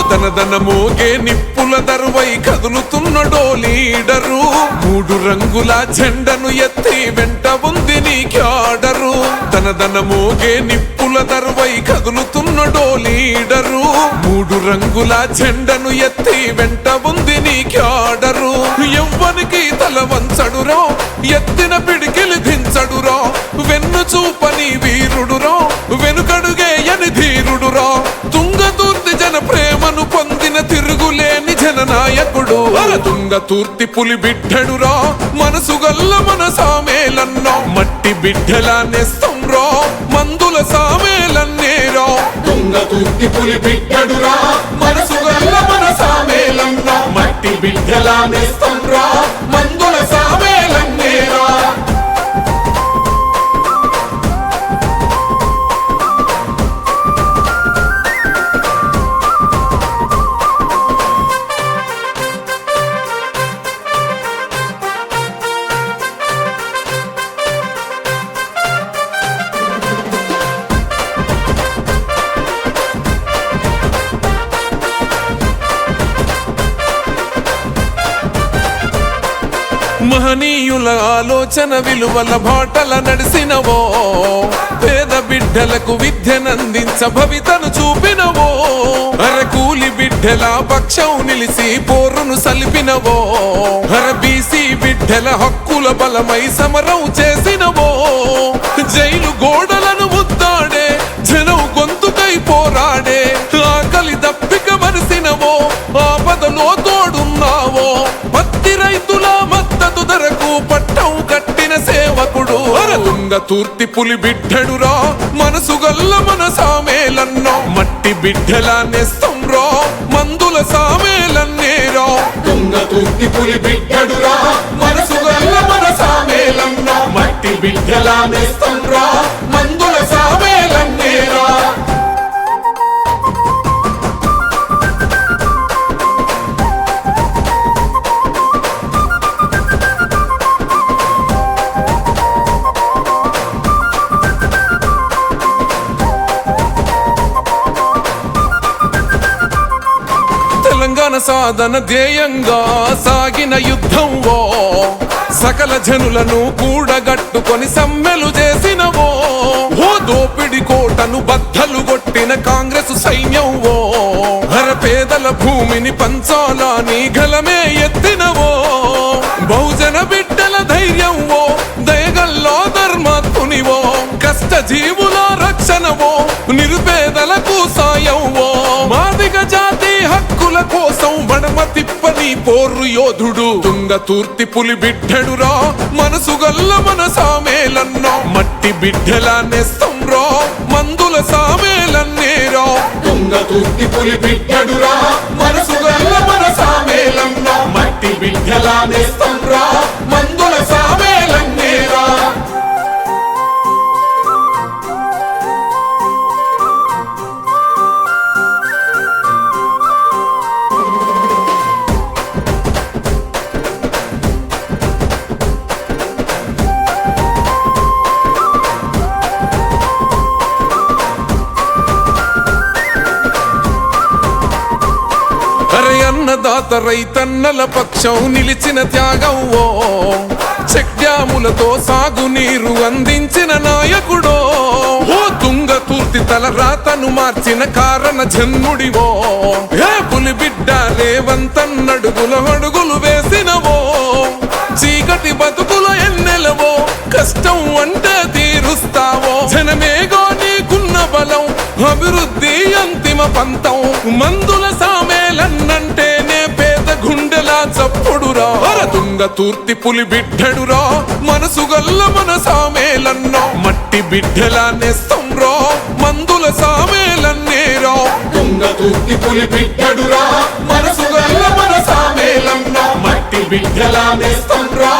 దనదన మోగే నిప్పుల దరువై కదులుతున్నడో లీడరు 3 రంగుల జెండను ఎత్తి వెంట ఉంది నీ క్యాడరు దనదన మోగే నిప్పుల దరువై కదులుతున్నడో లీడరు 3 రంగుల జెండను ఎత్తి వెంట ఉంది నీ క్యాడరు ఎవ్వనికి తల వంచడురో ఎత్తిన పిడికిలి దించడురో వెన్ను చూపని వీరుడురో వెనుకడుగేయని ధీరుడురో తుంగతుర్తి జన ప్రేమను పొందిన తిరుగులేని జననాయకుడు తుంగతుర్తి పులి బిడ్డడురా మనసు గల్ల మన సామేలన్నో మట్టి బిడ్డలా నెస్తంరో మందుల సామేలన్నేరో తుంగతుర్తి పులి బిడ్డడురా మనసు గల్ల మన సామేలన్నో మట్టి బిడ్డలా నెస్తంరో మందుల సామేలన్నేరో మహనీయుల ఆలోచన విలువల బాటల నడిసినవో పేద బిడ్డలకు విద్యనందించ భవితను చూపినవో అరకూలి బిడ్డల పక్షం నిలిసి పోరును సలిపినవో బీసీ బిడ్డల హక్కుల బలమై సమరం చేసినవో జైలు గోడలను ముద్దాడే జనం గొంతుకై పోరాడే ఆకలి దప్పిక మరిసినవో ఆపదలో తోడున్నావో పత్తి రైతుల మద్దతు ధరకు పట్టం కట్టిన సేవకుడు తుంగతుర్తి పులి బిడ్డడురా మనసు గల్ల మన సామేలన్నో మట్టి బిడ్డలా నెస్తంరో మందుల సామేలన్నేరో తుంగతుర్తి పులి బిడ్డడురా మనసు గల్ల మన సామేలన్నో మట్టి బిడ్డలా నెస్తంరో మందుల సామేలన్నేరో తెలంగాణ సాధన ధ్యేయంగా సాగిన యుద్ధంవో సకల జనులను కూడగట్టుకొని సమ్మెలు చేసినవో ఓ దోపిడి కోటను బద్దలు కొట్టిన కాంగ్రెస్ సైన్యంవో పేదల భూమిని పంచాలని గలమే ఎత్తినవో బహుజన బిడ్డల ధైర్యంవో దయగల్లో ధర్మాత్మునివో కష్ట జీవుల రక్షణవో నిరుపేదలకు సాయంవో మాదిగ జాతి హక్కుల కోసం మడమ తిప్పని పోరు యోధుడు తుంగతుర్తి పులి బిడ్డడురా మనసు గల్ల మన సామేలన్నో మట్టి బిడ్డలా నెస్తంరో మందుల సామేలన్నేరో తుంగతుర్తి పులి బిడ్డడురా మనసు గల్ల మన సామేలన్నో మట్టి బిడ్డలా నెస్తంరో మందుల సామేలన్నేరో అన్నదాత రైతన్నల పక్షం నిలిచిన త్యాగంవో చెక్ డ్యాములతో సాగునీరు అందించిన నాయకుడో ఓ తుంగతుర్తి తల రాతను మార్చిన కారణ జన్ముడివో ఏ పులి బిడ్డ రేవంతన్నడుగుల అడుగులు వేసినవో చీకటి బతుకుల ఎన్నెలవో కష్టం అంటే తీరుస్తావో జనమేగో నీకున్న బలం అభివృద్ధి అంతిమ పంతం మందుల సామేలన్నంటేనే పేద గుండెలా చప్పుడురా తుంగతుర్తి పులి బిడ్డడురా మనసు గల్ల మన సామేలన్నో మట్టి బిడ్డలా నెస్తంరో మందుల సామేలన్నేరో తుంగతుర్తి పులి బిడ్డడురా మనసు గల్ల మన సామేలన్నో మట్టి బిడ్డలా నెస్తంరో